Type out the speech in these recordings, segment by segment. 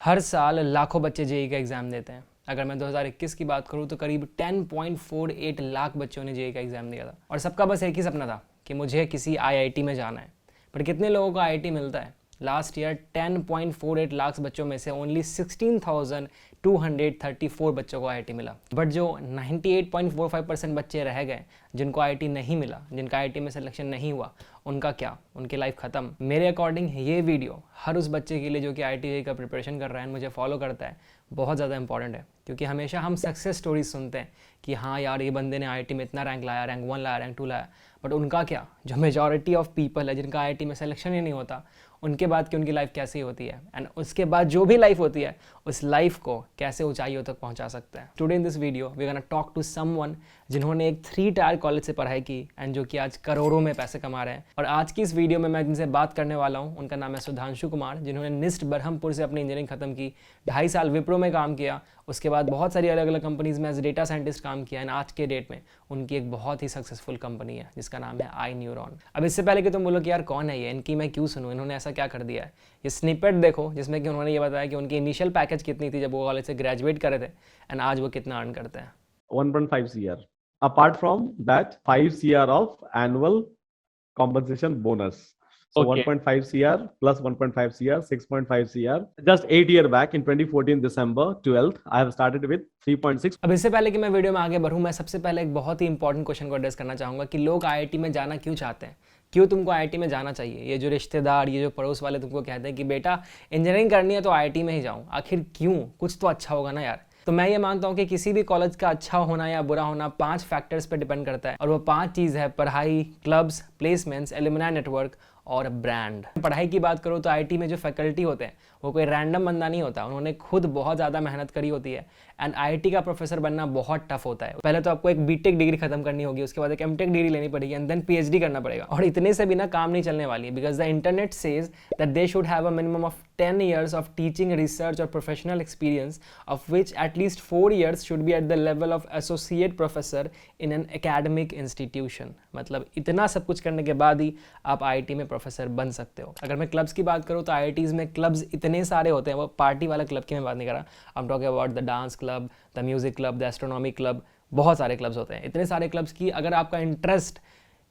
हर साल लाखों बच्चे जेईई का एग्ज़ाम देते हैं। अगर मैं 2021 की बात करूँ तो करीब 10.48 लाख बच्चों ने जेईई का एग्ज़ाम दिया था और सबका बस एक ही सपना था कि मुझे किसी आईआईटी में जाना है। पर कितने लोगों को आईआईटी मिलता है? लास्ट ईयर 10.48 लाख बच्चों में से ओनली 16,234 बच्चों को आईआईटी मिला। बट जो 98.45% बच्चे रह गए जिनको आईआईटी नहीं मिला, जिनका आईआईटी में सिलेक्शन नहीं हुआ, उनका क्या? उनकी लाइफ ख़त्म। मेरे अकॉर्डिंग ये वीडियो हर उस बच्चे के लिए जो कि आईआईटी का प्रिपरेशन कर रहा है, मुझे फॉलो करता है, बहुत ज़्यादा इंपॉर्टेंट है। क्योंकि हमेशा हम सक्सेस स्टोरीज सुनते हैं कि हाँ यार, ये बंदे ने आईआईटी में इतना रैंक लाया, रैंक 1 लाया, रैंक 2 लाया। बट उनका क्या? जो मेजॉरिटी ऑफ पीपल है जिनका आईआईटी में सिलेक्शन ही नहीं होता, उनके बाद की उनकी लाइफ कैसी होती है, एंड उसके बाद जो भी लाइफ होती है उस लाइफ को कैसे ऊंचाइयों तक पहुंचा सकते हैं। Today in this video we gonna talk to someone जिन्होंने एक 3 टायर कॉलेज से पढ़ाई की एंड जो कि आज करोड़ों में पैसे कमा रहे हैं। और आज की इस वीडियो में मैं जिनसे बात करने वाला हूं, उनका नाम है सुधांशु कुमार, जिन्होंने निस्ट बरहमपुर से अपनी इंजीनियरिंग खत्म की, 2.5 साल विप्रो में काम किया, उसके बाद बहुत सारी अलग अलग कंपनीज में एज डेटा साइंटिस्ट काम किया, एंड आज के डेट में उनकी एक बहुत ही सक्सेसफुल कंपनी है जिसका नाम है आई न्यूरॉन। अब इससे पहले कि तुम बोलो कि यार कौन है ये, इनकी मैं क्यों सुनूं, इन्होंने ऐसा क्या कर दिया है, ये स्निपेट देखो जिसमें कि उन्होंने ये बताया कि उनकी इनिशियल पैकेज कितनी थी जब वो कॉलेज से ग्रेजुएट करे थे, एंड आज वो कितना अर्न करते हैं। 1.5 CR. Apart from that, 5 CR of annual compensation bonus. So Okay. 1.5 CR plus 1.5 CR, 6.5 CR. Just 8 years back in 2014 December 12th, I have started with 3.6. अब इससे पहले कि मैं वीडियो में आगे बढ़ूं, मैं सबसे पहले एक बहुत ही इंपॉर्टेंट क्वेश्चन को एड्रेस करना चाहूँगा कि लोग आईआईटी में जाना क्यों चाहते हैं, क्यों तुमको आईआईटी में जाना चाहिए। ये जो रिश्तेदार, ये जो पड़ोस वाले तुमको कहते हैं कि बेटा इंजीनियरिंग करनी है तो आईआईटी में ही जाऊँ, आखिर क्यों? कुछ तो अच्छा होगा ना यार। तो मैं ये मानता हूँ कि किसी भी कॉलेज का अच्छा होना या बुरा होना 5 फैक्टर्स पे डिपेंड करता है, और वो 5 चीज़ है: पढ़ाई, क्लब्स, प्लेसमेंट्स, एलुमनाई नेटवर्क और ब्रांड। पढ़ाई की बात करूँ तो आईआईटी में जो फैकल्टी होते हैं वो कोई रैंडम बंदा नहीं होता, उन्होंने खुद बहुत ज़्यादा मेहनत करी होती है। एंड आईआईटी का प्रोफेसर बनना बहुत टफ होता है। पहले तो आपको एक बीटेक डिग्री खत्म करनी होगी, उसके बाद एक एमटेक डिग्री लेनी पड़ेगी, एंड देन पीएचडी करना पड़ेगा। और इतने से बिना काम नहीं चलने वाली है, because the internet says that they should have a minimum of 10 years of teaching, research or professional experience, of which at least 4 years should be at the level of associate professor in an academic institution। मतलब इतना सब कुछ करने के बाद ही आप IIT में professor बन सकते हो। अगर मैं क्लब्स की बात करूँ तो आईआईटीज़ में क्लब्स इतने सारे होते हैं, वो पार्टी वाला क्लब की मैं बात नहीं कर रहा, I am talking about the dance club, the music club, the astronomy club, बहुत सारे क्लब्स होते हैं। इतने सारे क्लब्स की अगर आपका इंटरेस्ट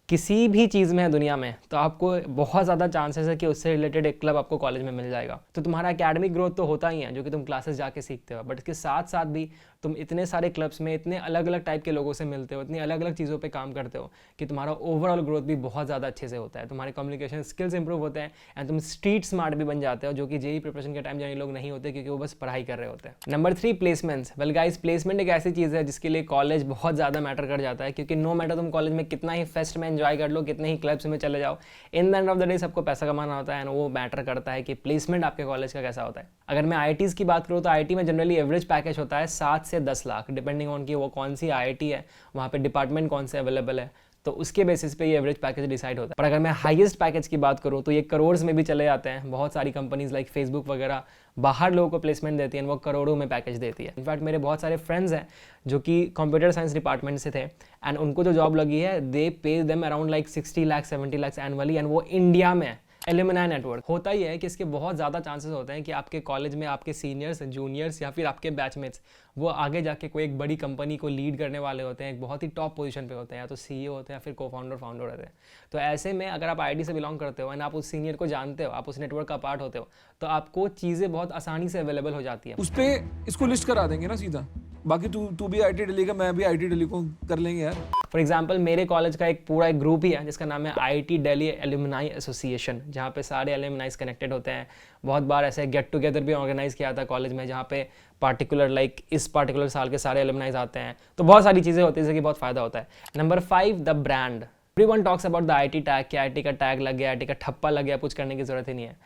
किसी भी चीज़ में है दुनिया में, तो आपको बहुत ज़्यादा चांसेस है कि उससे रिलेटेड एक क्लब आपको कॉलेज में मिल जाएगा। तो तुम्हारा एकेडमिक ग्रोथ तो होता ही है जो कि तुम क्लासेस जाके सीखते हो, बट इसके साथ साथ भी तुम इतने सारे क्लब्स में इतने अलग अलग टाइप के लोगों से मिलते हो, इतनी अलग अलग चीज़ों पे काम करते हो कि तुम्हारा ओवरऑल ग्रोथ भी बहुत ज़्यादा अच्छे से होता है, तुम्हारे कम्युनिकेशन स्किल्स इंप्रूव होते हैं, एंड तुम स्ट्रीट स्मार्ट भी बन जाते हो, जो कि जेईई प्रिपरेशन के टाइम जाने लोग नहीं होते क्योंकि वो बस पढ़ाई कर रहे होते हैं। Number 3, placements. Well guys, placement एक ऐसी चीज़ है जिसके लिए कॉलेज बहुत ज़्यादा मैटर कर जाता है, क्योंकि नो मैटर तुम कॉलेज में कितना ही फेस्ट में एंजॉय कर लो, कितने ही क्लब्स में चले जाओ, in the end of the day सबको पैसा कमाना होता है, एंड वो मैटर करता है कि प्लेसमेंट आपके कॉलेज का कैसा होता है। अगर मैं आईआईटीज़ की बात करूँ तो आईआईटी में जनरली एवरेज पैकेज होता है 7 से 10 लाख, डिपेंडिंग ऑन कि वो कौन सी आईआईटी है, वहाँ पे डिपार्टमेंट कौन से अवेलेबल है, तो उसके बेसिस पे ये एवरेज पैकेज डिसाइड होता है। पर अगर मैं हाईएस्ट पैकेज की बात करूँ तो ये करोड़ में भी चले जाते हैं। बहुत सारी कंपनीज लाइक फेसबुक वगैरह बाहर लोगों को प्लेसमेंट देती हैं, वो करोड़ों में पैकेज देती है। इनफैक्ट मेरे बहुत सारे फ्रेंड्स हैं जो कि कंप्यूटर साइंस डिपार्टमेंट से थे, एंड उनको जो जॉब लगी है, they pay them around like 60 lakh 70 lakh annually, and वो इंडिया में। एलुमनाई नेटवर्क होता ही है कि इसके बहुत ज़्यादा चांसेस होते हैं कि आपके कॉलेज में आपके सीनियर्स, जूनियर्स या फिर आपके बैचमेट्स वो आगे जाके कोई एक बड़ी कंपनी को लीड करने वाले होते हैं, एक बहुत ही टॉप पोजीशन पे होते हैं, या तो सीईओ होते हैं या फिर फाउंडर रहते हैं। तो ऐसे में अगर आप आईआईटी से बिलोंग करते हो एंड आप उस सीनियर को जानते हो, आप उस नेटवर्क का पार्ट होते हो, तो आपको चीज़ें बहुत आसानी से अवेलेबल हो जाती है। उस पर इसको लिस्ट करा देंगे ना सीधा, बाकी तू भी आईआईटी दिल्ली का, मैं भी आईआईटी दिल्ली को कर लेंगे यार। फॉर एग्जाम्पल मेरे कॉलेज का एक पूरा एक ग्रुप ही है जिसका नाम है आईआईटी दिल्ली एलुमनाई एसोसिएशन, जहाँ पे सारे एलुमनाइज कनेक्टेड होते हैं। बहुत बार ऐसे गेट टुगेदर भी ऑर्गेनाइज किया था कॉलेज में, जहाँ पे पार्टिकुलर लाइक इस पार्टिकुलर साल के सारे एलुमनाइज आते हैं, तो बहुत सारी चीज़ें होती है जिससे कि बहुत फायदा होता है। Number 5, the brand. Everyone talks about the IIT tag, कि आईआईटी का टैग लग गया, आईआईटी का ठप्पा लग गया, कुछ करने की जरूरत ही नहीं है।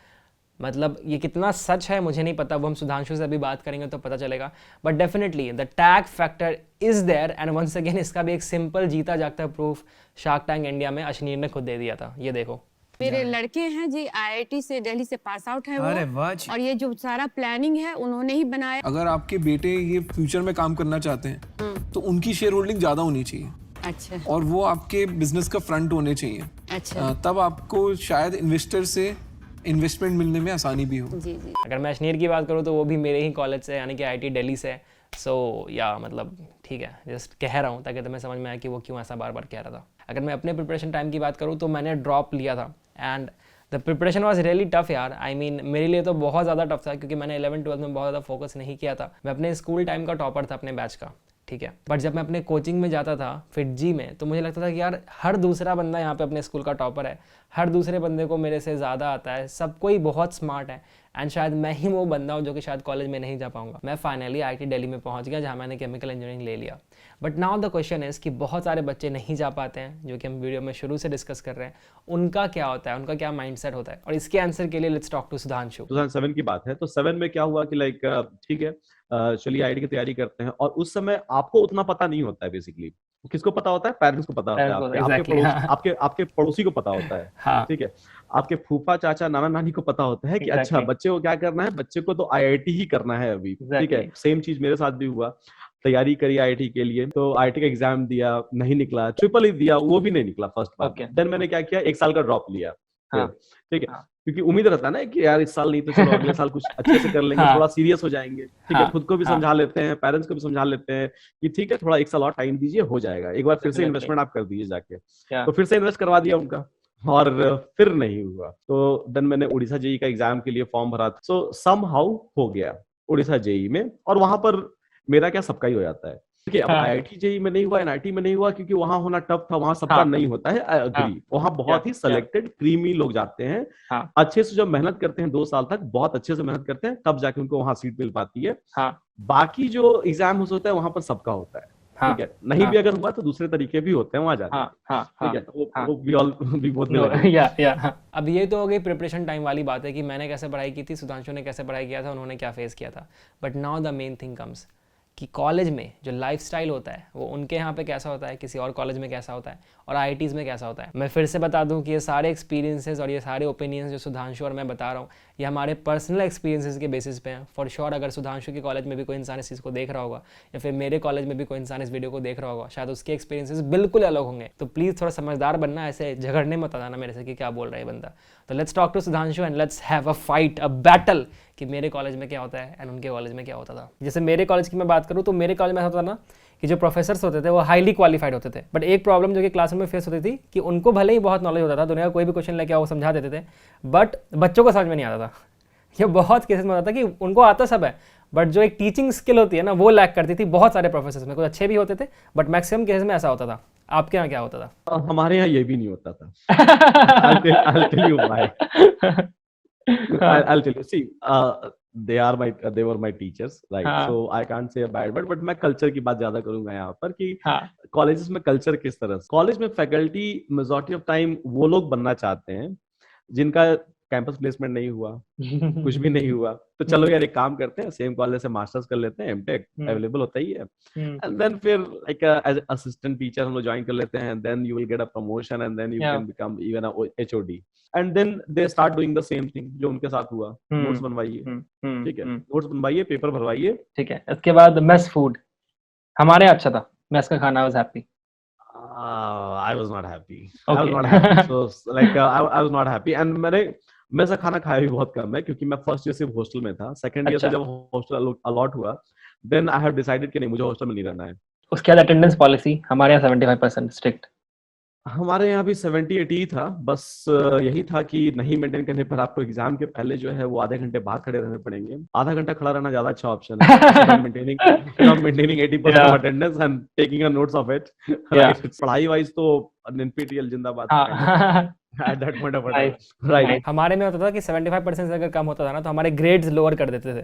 मतलब ये कितना सच है मुझे नहीं पता, वो हम सुधांशु से अभी बात करेंगे तो पता चलेगा, but definitely the tag factor is there. And once again इसका भी एक सिंपल जीता जागता प्रूफ शार्क टैंक इंडिया में अश्नीर ने खुद दे दिया था। ये देखो, मेरे लड़के हैं जी, आईआईटी से दिल्ली से पास आउट है वो। अरे वाह जी। और ये जो सारा प्लानिंग है उन्होंने ही बनाया। अगर आपके बेटे ये फ्यूचर में काम करना चाहते हैं तो उनकी शेयर होल्डिंग ज्यादा होनी चाहिए, अच्छा और वो आपके बिजनेस का फ्रंट होने चाहिए। अच्छा। तब आपको शायद इन्वेस्टर से इन्वेस्टमेंट मिलने में आसानी भी हो। जी जी। अगर मैं अशनीर की बात करूँ तो वो भी मेरे ही कॉलेज से, यानी कि आईआईटी दिल्ली से। सो या मतलब ठीक है, जस्ट कह रहा हूँ ताकि तुम्हें समझ में आए कि वो क्यों ऐसा बार बार कह रहा था। अगर मैं अपने प्रिपरेशन टाइम की बात करूँ तो मैंने ड्रॉप लिया था and the preparation was really tough यार। आई मीन मेरे लिए तो बहुत ज़्यादा टफ था क्योंकि मैंने 11th-12th में बहुत ज़्यादा फोकस नहीं किया था। मैं अपने स्कूल टाइम का टॉपर था अपने बैच का, ठीक है। बट जब मैं अपने कोचिंग में जाता था फिटजी में तो मुझे लगता था कि यार हर दूसरा बंदा यहाँ पे अपने स्कूल का टॉपर है, हर दूसरे बंदे को मेरे से ज़्यादा आता है, सब कोई बहुत स्मार्ट है एंड शायद मैं ही वो बंदा हूँ जो कि शायद कॉलेज में नहीं जा पाऊंगा। मैं फाइनली आईआईटी दिल्ली में पहुँच गया जहाँ मैंने केमिकल इंजीनियरिंग ले लिया। But now the question is कि बहुत सारे बच्चे नहीं जा पाते हैं, जो कि हम वीडियो में शुरू से डिस्कस कर रहे हैं। उनका क्या होता है, उनका क्या माइंडसेट होता है, और इसके आंसर के लिए लेट्स टॉक टू सुधांशु। 2007 की बात है, तो 7 में क्या हुआ कि लाइक ठीक है, चलिए आईआईटी की तैयारी करते हैं, और उस समय आपको उतना पता नहीं होता है। बेसिकली किसको पता होता है? पेरेंट्स को पता होता है, आपके पड़ोसी को पता होता है, हाँ, ठीक है। आपके फूफा चाचा नाना नानी को पता होता है कि अच्छा Exactly. बच्चे को क्या करना है, बच्चे को तो आईआईटी ही करना है अभी, ठीक है। Exactly. सेम चीज मेरे साथ भी हुआ, तैयारी करी आईआईटी के लिए, तो आईआईटी का एग्जाम दिया, नहीं निकला। ट्रिपल ही दिया, वो भी नहीं निकला फर्स्ट बार। Okay. देन मैंने क्या किया, 1 साल का ड्रॉप लिया, हाँ, ठीक है। हाँ। क्योंकि उम्मीद रहता है ना कि यार इस साल नहीं तो चलो अगले साल कुछ अच्छे से कर लेंगे, हाँ। थोड़ा सीरियस हो जाएंगे, ठीक है। हाँ, खुद को भी हाँ। समझा लेते हैं, पेरेंट्स को भी समझा लेते हैं कि ठीक है थोड़ा 1 साल और टाइम दीजिए, हो जाएगा। एक बार फिर से Definitely. इन्वेस्टमेंट आप कर दीजिए जाके। Yeah. तो फिर से इन्वेस्ट करवा दिया उनका, और फिर नहीं हुआ। तो देन मैंने उड़ीसा जेई का एग्जाम के लिए फॉर्म भरा, सो समहाउ हो गया उड़ीसा जेई में। और वहां पर मेरा क्या, सबका ही हो जाता है, ठीक है। अब हाँ। आईआईटी जेई में नहीं हुआ, एनआईटी में नहीं हुआ, क्योंकि वहां होना टफ था, वहां सबका हाँ। नहीं होता है। आई अग्री, वहां बहुत ही सिलेक्टेड क्रीमी लोग जाते हैं, हाँ। अच्छे से जब मेहनत करते हैं 2 साल तक, बहुत अच्छे से मेहनत करते हैं, तब जाके उनको वहां सीट मिल पाती है। हाँ। बाकी जो एग्जाम होता है वहां पर सबका होता है, हाँ। ठीक है। नहीं हाँ। भी अगर हुआ तो दूसरे तरीके भी होते हैं वहां जाके, हाँ, हाँ, ठीक है। हाँ। वो we all we both No, will या हाँ। अब ये तो हो गई प्रिपरेशन टाइम वाली बात है कि मैंने कैसे पढ़ाई की थी, सुधांशु ने कैसे पढ़ाई किया था, उन्होंने क्या फेस किया था। But now the main thing comes कि कॉलेज में जो लाइफस्टाइल होता है वो उनके यहाँ पे कैसा होता है, किसी और कॉलेज में कैसा होता है, और आईआईटीज़ में कैसा होता है। मैं फिर से बता दूं कि ये सारे एक्सपीरियंसेस और ये सारे ओपिनियंस जो सुधांशु और मैं बता रहा हूँ, ये हमारे पर्सनल एक्सपीरियंसेस के बेसिस पे हैं। फॉर श्योर अगर सुधांशु के कॉलेज में भी कोई इंसान इस चीज़ को देख रहा होगा, या फिर मेरे कॉलेज में भी कोई इंसान इस वीडियो को देख रहा होगा, शायद उसके एक्सपीरियंसेस बिल्कुल अलग होंगे। तो प्लीज़ थोड़ा समझदार बनना, ऐसे झगड़ने मत आना मेरे से कि क्या बोल रहा है बंदा। तो let's talk to Sudhanshu and let's have a fight, a battle, कि मेरे कॉलेज में क्या होता है एंड उनके कॉलेज में क्या होता था। जैसे मेरे कॉलेज की मैं बात करूँ तो मेरे कॉलेज में ऐसा होता ना कि जो प्रोफेसर्स होते थे वो हाईली क्वालिफाइड होते थे। बट एक प्रॉब्लम जो कि क्लासरूम में फेस होती थी कि उनको भले ही बहुत नॉलेज होता था, दुनिया का कोई भी क्वेश्चन लेके आओ वो समझा देते थे, बट बच्चों को समझ में नहीं आता था। ये बहुत केसेस में होता था कि उनको आता सब है, बट जो एक टीचिंग स्किल होती है ना वो लैक करती थी बहुत सारे प्रोफेसर्स में। कुछ अच्छे भी होते थे बट मैक्सिमम केसेस में ऐसा होता था। आपके यहाँ क्या होता था? हमारे यहाँ ये भी नहीं होता था। I'll tell you why. I'll tell you. See, they were my teachers, right? हाँ. So I can't say a bad word, but मैं कल्चर की बात ज्यादा करूंगा यहाँ पर कि हाँ. कॉलेजेस में कल्चर किस तरह से। कॉलेज में फैकल्टी मेजॉरिटी ऑफ टाइम वो लोग बनना चाहते हैं जिनका कैंपस प्लेसमेंट नहीं हुआ, कुछ भी नहीं हुआ। तो चलो यार एक काम करते हैं, सेम कॉलेज से मास्टर्स कर लेते हैं, एमटेक अवेलेबल होता ही है, एंड देन फिर लाइक एज असिस्टेंट टीचर हम लोग ज्वाइन कर लेते हैं, then you will get a promotion and then you can become even a HOD, and then they start doing the same thing जो उनके साथ हुआ। नोट्स बनवाइए, ठीक है, नोट्स बनवाइए, पेपर भरवाइए, ठीक है। इसके बाद मेस फूड हमारे यहाँ अच्छा था, मेस का खाना। I was happy. I was not happy. I was not happy. So like I was not happy, and मैंने मेसा खाना खाया भी बहुत कम है क्योंकि मैं फर्स्ट ईयर सिर्फ हॉस्टल में था। सेकंड ईयर से जब हॉस्टल अलॉट हुआ, देन आई हैव डिसाइडेड कि नहीं, मुझे हॉस्टल में नहीं रहना है। उसके बाद अटेंडेंस पॉलिसी हमारे यहाँ 75% स्ट्रिक्ट। हमारे यहाँ भी 70-80 ही था। बस यही था कि नहीं मेंटेन करने पर आपको एग्जाम के पहले जो है वो आधे घंटे बाहर खड़े रहने पड़ेंगे। आधा घंटा खड़ा रहना ज्यादा अच्छा ऑप्शन है, maintaining 80% of attendance and taking a notes of it, right. पढ़ाई वाइज तो एनपीटीईएल जिंदाबाद at that point of time, right. हमारे में होता था कि 75% से अगर कम होता था ना तो हमारे ग्रेड्स लोअर कर देते थे।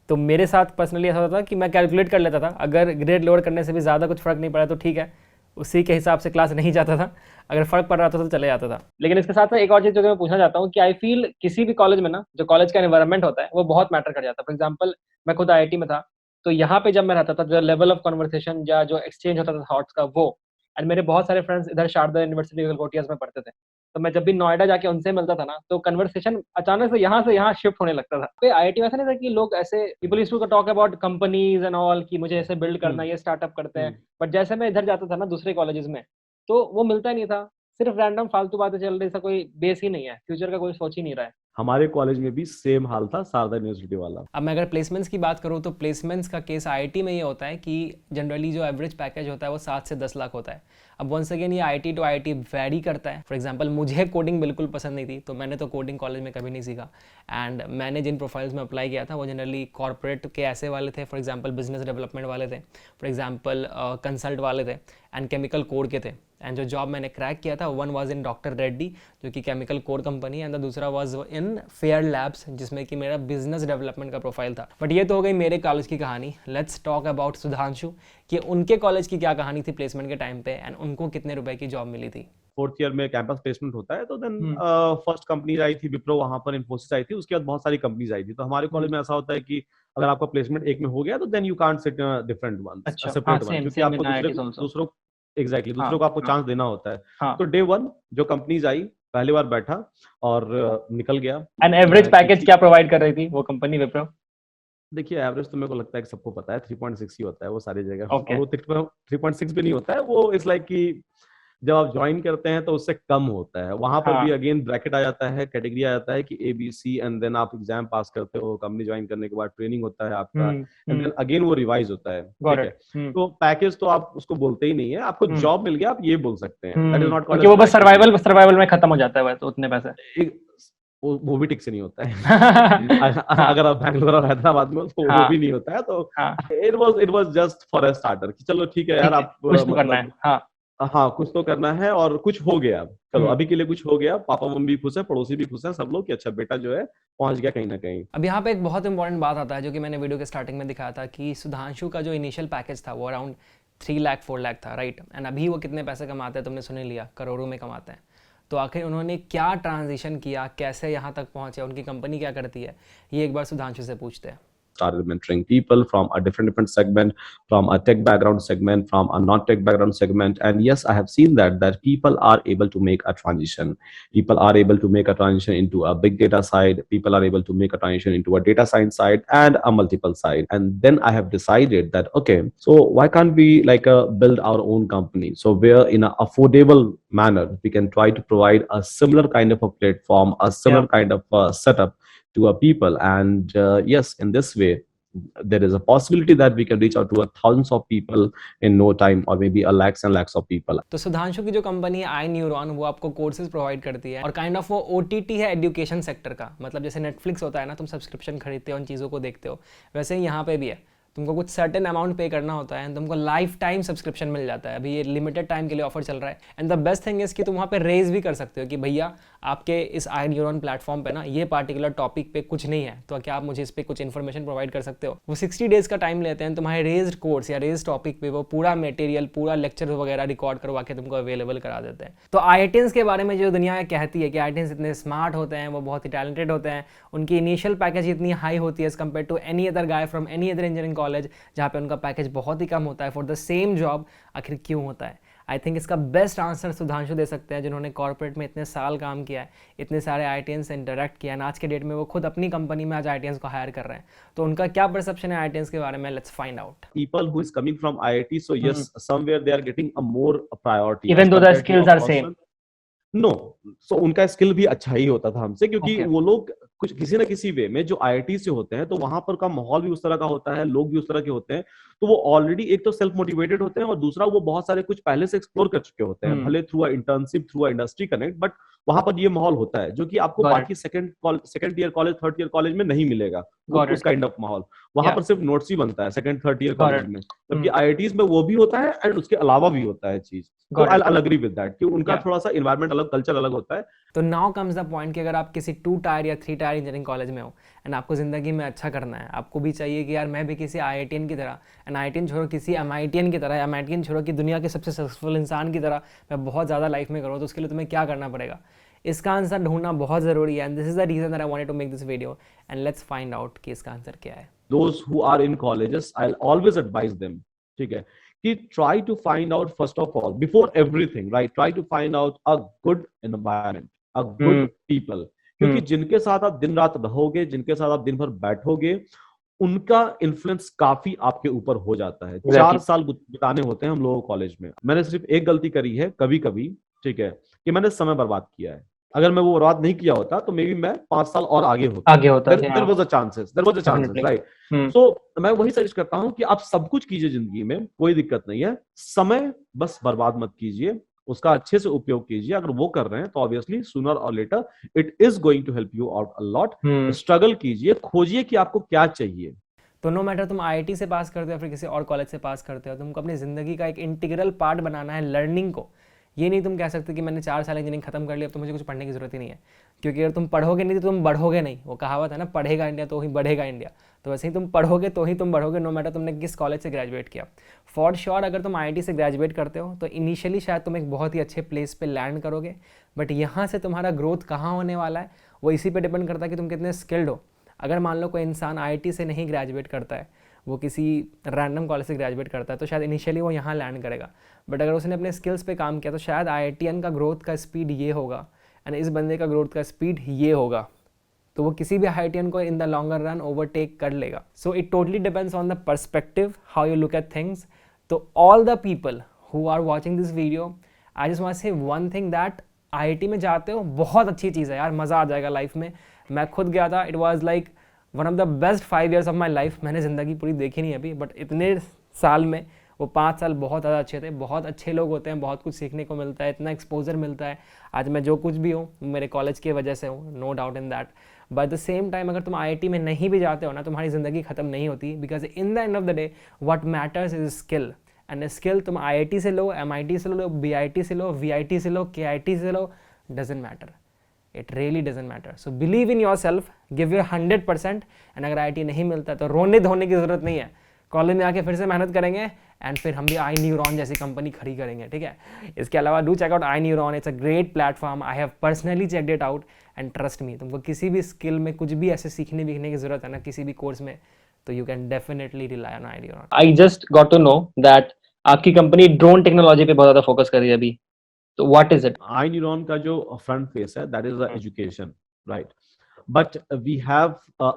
तो मेरे साथ पर्सनली ऐसा होता था कि मैं कैलकुलेट कर लेता था, अगर ग्रेड लोअर करने से भी ज़्यादा कुछ फर्क नहीं पड़ा तो ठीक है, उसी के हिसाब से क्लास नहीं जाता था, अगर फर्क पड़ रहा था तो चले जाता था। लेकिन इसके साथ एक और चीज़ जो मैं पूछना चाहता हूँ कि आई फील किसी भी कॉलेज में ना जो कॉलेज का एनवायरनमेंट होता है वो बहुत मैटर कर जाता है। फॉर एग्जाम्पल मैं खुद आईआईटी में था, तो यहाँ पे जब मैं रहता था जो लेवल ऑफ कन्वर्सेशन या जो एक्सचेंज होता था थॉट्स का वो, एंड मेरे बहुत सारे फ्रेंड्स इधर शारदा यूनिवर्सिटी गलगोटियाज में पढ़ते थे, तो मैं जब भी नोएडा जाके उनसे मिलता था ना तो कन्वर्सेशन अचानक से यहाँ शिफ्ट होने लगता था। आईआईटी में ऐसा नहीं था कि लोग ऐसे people used to talk about companies and all कि मुझे ऐसे बिल्ड करना, ये स्टार्टअप करते हैं, बट जैसे मैं इधर जाता था ना दूसरे कॉलेजेस में तो वो मिलता ही नहीं था। सिर्फ रैंडम फालतू बातें चल रही, ऐसा कोई बेस ही नहीं है, फ्यूचर का कोई सोच ही नहीं रहा है। हमारे कॉलेज में भी सेम हाल था, शारदा यूनिवर्सिटी वाला। अब मैं अगर प्लेसमेंट्स की बात करूँ तो प्लेसमेंट्स का केस आईआईटी में ये होता है कि जनरली जो एवरेज पैकेज होता है वो 7 से 10 लाख होता है। अब वंस अगेन ये आईआईटी टू आईआईटी वेरी करता है। फॉर एग्जांपल मुझे कोडिंग बिल्कुल पसंद नहीं थी, तो मैंने तो कोडिंग कॉलेज में कभी नहीं सीखा। एंड मैंने जिन प्रोफाइल्स में अप्लाई किया था वो जनरली कॉर्पोरेट के ऐसे वाले थे, फॉर एग्जाम्पल बिजनेस डेवलपमेंट वाले थे, फॉर एग्जाम्पल कंसल्ट वाले थे, एंड केमिकल कोर के थे। एंड जो जॉब मैंने क्रैक किया था, one was in doctor Reddy जो कि केमिकल कोर कंपनी है, एंड द दूसरा वाज इन फेयर लैब्स जिसमें कि मेरा बिजनेस डेवलपमेंट का प्रोफाइल था। बट ये तो हो गई मेरे कॉलेज की कहानी। लेट्स टॉक अबाउट सुधांशु कि उनके कॉलेज की क्या कहानी थी प्लेसमेंट के टाइम पे, एंड उनको कितने रुपए की जॉब मिली थी। 4th ईयर में कैंपस प्लेसमेंट होता है, तो देन फर्स्ट कंपनी आई थी विप्रो, वहां पर इन्फोसिस आई थी, उसके बाद बहुत सारी कंपनीज आई थी। तो हमारे कॉलेज में ऐसा होता है कि अगर आपका प्लेसमेंट एक में हो गया तो then you can't sit different one, अच्छा, सेपरेट वन, सेम क्योंकि सेम आपको इन आईआईटी आल्सो। दूसरों एग्जैक्टली हाँ, दूसरों को आपको हाँ, चांस देना होता है। हाँ। तो डे वन जो कंपनीज आई, पहली बार बैठा और निकल गया। एंड एवरेज पैकेज क्या प्रोवाइड कर रही थी वो कंपनी विप्रो? देखिए एवरेज तो मेरे को लगता है कि सबको पता है 3.6 ही होता है वो सारी जगह। Okay. और वो 3.6 भी नहीं होता है, वो इट्स लाइक कि जब आप ज्वाइन करते हैं तो उससे कम होता है। वहां पर हाँ। भी अगेन ब्रैकेट आ जाता है, कैटेगरी आ जाता है कि ABC, एंड देन आप एग्जाम पास करते हो, कंपनी ज्वाइन करने के बाद ट्रेनिंग होता है आपका, एंड देन अगेन वो रिवाइज होता है। ठीक है, तो पैकेज तो आप उसको बोलते ही नहीं है, आपको जॉब मिल गया आप ये बोल सकते हैं। दैट इज नॉट क्योंकि वो बस सर्वाइवल में खत्म हो जाता है बस उतने पैसे। वो भी ठीक से नहीं होता है। अगर आप बैंगलोर और हैदराबाद में हो तो वो भी नहीं होता है। तो it was just for a starter कि चलो ठीक है यार, आप कुछ तो करना है। हाँ कुछ तो करना है, और कुछ हो गया, चलो अभी के लिए कुछ हो गया, पापा मम्मी भी खुश है, पड़ोसी भी खुश है, सब लोग कि अच्छा बेटा जो है पहुंच गया कहीं ना कहीं। अब यहाँ पे एक बहुत इंपॉर्टेंट बात आता है जो कि मैंने वीडियो के स्टार्टिंग में दिखाया था कि सुधांशु का जो इनिशियल पैकेज था वो अराउंड 3 लाख 4 लाख था, राइट। एंड अभी वो कितने पैसे कमाते हैं तुमने सुन ही लिया, करोड़ों में कमाते हैं। तो आखिर उन्होंने क्या ट्रांजिशन किया, कैसे यहाँ तक पहुँचे, उनकी कंपनी क्या करती है, ये एक बार सुधांशु से पूछते हैं। Started mentoring people from a different segment, from a tech background segment, from a non-tech background segment, and yes, I have seen that people are able to make a transition. People are able to make a transition into a big data side. People are able to make a transition into a data science side and a multiple side. And then I have decided that okay, so why can't we build our own company? So where in an affordable manner we can try to provide a similar kind of a platform, a similar kind of setup to our people, and yes, in this way there is a possibility that we can reach out to thousands of people in no time, or maybe a lakhs and lakhs of people. तो सुधांशु की जो company है आई neuron, वो आपको courses provide करती है और kind of वो OTT है एजुकेशन सेक्टर का। मतलब जैसे नेटफ्लिक्स होता है ना, तुम सब्सक्रिप्शन खरीदते हो, उन चीज़ों को देखते हो, वैसे ही यहाँ पे भी है। तुमको कुछ सर्टेन अमाउंट पे करना होता है एंड तुमको लाइफ टाइम सब्सक्रिप्शन मिल जाता है। अभी ये लिमिटेड टाइम के लिए ऑफर चल रहा है। And the best thing is कि तुम वहाँ पे रेज भी कर सकते हो कि भैया आपके इस आई न्यूरॉन प्लेटफॉर्म पे ना ये पार्टिकुलर टॉपिक पे कुछ नहीं है, तो क्या आप मुझे इस पे कुछ इन्फॉर्मेशन प्रोवाइड कर सकते हो। वो 60 डेज का टाइम लेते हैं, तुम्हारे रेज्ड कोर्स या रेज्ड टॉपिक पे वो पूरा मटेरियल, पूरा लेक्चर वगैरह रिकॉर्ड करवा के तुमको अवेलेबल करा देते हैं। तो IITians के बारे में जो दुनिया कहती है कि IITians इतने स्मार्ट होते हैं, वो बहुत ही टैलेंटेड होते हैं, उनकी इनिशियल पैकेज इतनी हाई होती है as compare to any other guy from any other engineering college जहाँ पे उनका पैकेज बहुत ही कम होता है फॉर द सेम जॉब। आखिर क्यों होता है? आई थिंक इसका बेस्ट आंसर सुधांशु दे सकते हैं, जिन्होंने कॉर्पोरेट में इतने साल काम किया है, इतने सारे IITians से इंटरेक्ट किया है, आज के डेट में वो खुद अपनी कंपनी में आज IITians को हायर कर रहे हैं। तो उनका क्या परसेप्शन है IITians के बारे में, let's find out. People who is coming from IIT, so yes, somewhere they are getting a more priority, even though the skills are same. No, so उनका स्किल भी अच्छा ही होता था हमसे, क्योंकि वो लोग कुछ किसी ना किसी वे में जो IIT से होते हैं तो वहां पर का माहौल भी उस तरह का होता है, लोग भी उस तरह के होते हैं, तो वो ऑलरेडी एक तो सेल्फ मोटिवेटेड होते हैं और दूसरा वो बहुत सारे कुछ पहले से एक्सप्लोर कर चुके होते हैं, भले through internship, through industry connect, but वहां पर ये माहौल होता है जो कि आपको बाकी second year college, third year college में नहीं मिलेगा। उस काइंड ऑफ माहौल वहां पर सिर्फ नोट्स ही बनता है सेकंड थर्ड ईयर कॉलेज में, जबकि IITs में वो भी होता है एंड उसके अलावा भी होता है चीज। तो आई एग्री विद दैट कि उनका थोड़ा सा एनवायरनमेंट अलग, कल्चर अलग होता है। तो नाउ कम्स द पॉइंट कि अगर आप किसी 2 टायर या 3 टायर इंजीनियरिंग कॉलेज में हो एंड आपको जिंदगी में अच्छा करना है, आपको भी चाहिए कि यार मैं भी किसी IITian की तरह, एंड IITian छोड़ो किसी MITian की तरह, MITian छोड़ो कि दुनिया के सबसे सक्सेसफुल इंसान की तरह मैं बहुत ज़्यादा लाइफ में करूँ, तो उसके लिए तुम्हें क्या करना पड़ेगा? इसका आंसर ढूंढना बहुत ज़रूरी है, and this is the reason that I wanted to make this video, and let's find out कि इसका आंसर क्या है। Those who are in colleges, I'll always advise them, ठीक है, कि try to find out first of all, before everything, right, try to find out a good environment, a good people, क्योंकि जिनके साथ आप दिन रात रहोगे, जिनके साथ आप दिन भर बैठोगे, उनका इन्फ्लुएंस काफी आपके ऊपर हो जाता है। 4 साल बिताने होते हैं हम लोगों को कॉलेज में। मैंने सिर्फ एक गलती करी है कभी कभी, ठीक है, कि मैंने समय बर्बाद किया है। अगर मैं वो बर्बाद नहीं किया होता तो मे बी मैं 5 साल और आगे होता। There was a chances, Definitely. Right. So मैं वही सजेस्ट करता हूं कि आप सब कुछ कीजिए जिंदगी में, कोई दिक्कत नहीं है, समय बस बर्बाद मत कीजिए, उसका अच्छे से उपयोग कीजिए। अगर वो कर रहे हैं तो ऑब्वियसली सूनर और later it is going to help you out a lot. Struggle कीजिए, खोजिए कि आपको क्या चाहिए। तो नो मैटर तुम आईआईटी से पास करते हो फिर किसी और कॉलेज से पास करते हो, तुमको अपनी ज़िंदगी का एक इंटीग्रल पार्ट बनाना है लर्निंग को। ये नहीं तुम कह सकते कि मैंने 4 साल इंजीनियरिंग खत्म कर लिया अब तो मुझे कुछ पढ़ने की ज़रूरत ही नहीं है, क्योंकि अगर तुम पढ़ोगे नहीं तो तुम बढ़ोगे नहीं। वो कहावत है ना, पढ़ेगा इंडिया तो ही बढ़ेगा इंडिया। तो वैसे ही तुम पढ़ोगे तो ही तुम बढ़ोगे, नो मैटर तुमने किस कॉलेज से ग्रेजुएट किया। फॉर श्योर अगर तुम आईआईटी से ग्रेजुएट करते हो तो इनिशियली शायद तुम एक बहुत ही अच्छे प्लेस पे लैंड करोगे, बट यहाँ से तुम्हारा ग्रोथ कहाँ होने वाला है वो इसी पे डिपेंड करता है कि तुम कितने स्किल्ड हो। अगर मान लो कोई इंसान आईआईटी से नहीं ग्रेजुएट करता है, वो किसी रैंडम कॉलेज से ग्रेजुएट करता है, तो शायद इनिशियली वो यहाँ लैंड करेगा, बट अगर उसने अपने स्किल्स पे काम किया तो शायद आईआईटीएन का ग्रोथ का स्पीड ये होगा एंड इस बंदे का ग्रोथ का स्पीड ये होगा, तो वो किसी भी आईआईटीएन को in the longer run overtake कर लेगा। So it totally depends on the perspective how you look at things. तो all the people who are watching this video, I just want say one thing that IIT में जाते हो बहुत अच्छी चीज़ है यार, मज़ा आ जाएगा लाइफ में। मैं खुद गया था, it was like one of the best 5 years of my life. मैंने ज़िंदगी पूरी देखी नहीं अभी, बट इतने साल में वो 5 साल बहुत ज़्यादा अच्छे थे। बहुत अच्छे लोग होते हैं, बहुत कुछ सीखने को मिलता है, इतना एक्सपोजर मिलता है। आज मैं जो कुछ भी हूँ मेरे कॉलेज की वजह से हूँ, no doubt in that. But at the same time अगर तुम आईआईटी में नहीं भी जाते हो ना, तुम्हारी ज़िंदगी ख़त्म नहीं होती, because in the end of the day what matters is skill. And skill तुम आईआईटी से लो, एमआईटी से लो, बीआईटी से लो, वीआईटी से लो, केआईटी से लो, doesn't matter, it really doesn't matter. So believe in yourself, give your 100%। And अगर IIT नहीं मिलता तो रोने धोने की ज़रूरत नहीं है, कॉलेज में आके फिर से मेहनत करेंगे एंड फिर हम भी आई न्यूरॉन जैसी कंपनी खड़ी करेंगे, ठीक है। इसके अलावा do check out iNeuron, it's a great platform, I have personally checked it out and trust me, तुमको किसी भी स्किल में कुछ भी ऐसे सीखने की ज़रूरत है ना, किसी भी कोर्स में, तो you can definitely rely on iNeuron. I just got to know that आपकी कंपनी ड्रोन टेक्नोलॉजी पे बहुत ज्यादा फोकस कर रही है अभी, तो व्हाट इज इट? iNeuron का जो फ्रंट फेस है that is the education, right? But we have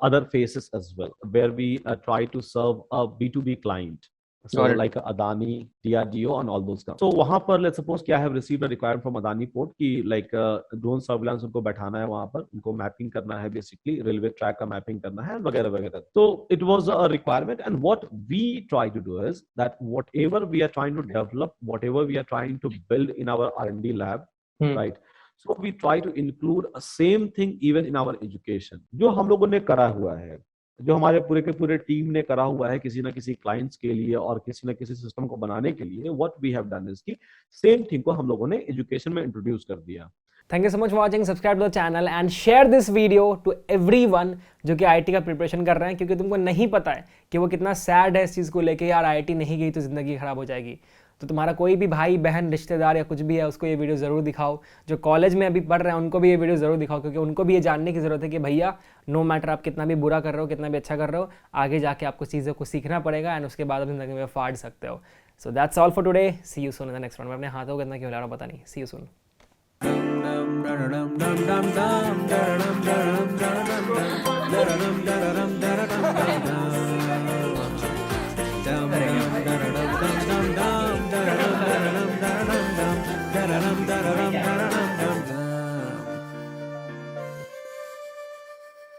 other faces as well where we try to serve a B2B client. So Got it. like Adani, DRDO and all those stuff. So वहाँ पर let's suppose कि I have received a requirement from Adani Port कि like drone surveillance उनको बैठाना है वहाँ पर, उनको मैपिंग करना है basically, रेलवे ट्रैक का मैपिंग करना है वगैरह वगैरह। So it was a requirement and what we try to do is that whatever we are trying to develop, whatever we are trying to build in our R&D lab, right? So we try to include a same thing even in our education. जो हम लोगों ने करा हुआ है, जो हमारे पूरे के पूरे टीम ने करा हुआ है किसी ना किसी क्लाइंट्स के लिए और किसी ना किसी सिस्टम को बनाने के लिए, what we have done is कि सेम थिंग को हम लोगों ने एजुकेशन में इंट्रोड्यूस कर दिया। Thank you so much for watching, subscribe to the channel and share this video to everyone जो कि आईआईटी का प्रिपरेशन कर रहे हैं, क्योंकि तुमको नहीं पता है कि वो कितना सैड है इस चीज़ को लेके, यार आईआईटी नहीं गई तो ज़िंदगी खराब हो जाएगी। तो तुम्हारा कोई भी भाई बहन रिश्तेदार या कुछ भी है उसको ये वीडियो ज़रूर दिखाओ, जो कॉलेज में अभी पढ़ रहे हैं उनको भी ये वीडियो ज़रूर दिखाओ, क्योंकि उनको भी ये जानने की ज़रूरत है कि भैया नो मैटर आप कितना भी बुरा कर रहे हो, कितना भी अच्छा कर रहे हो, आगे जाके आपको चीज़ों को सीखना पड़ेगा एंड उसके बाद आप ज़िंदगी में फाड़ सकते हो। So that's all for today, see you soon in the next one. मैं अपने हाथों को कितना क्यों हिला रहा हूं पता नहीं, सी यू सून।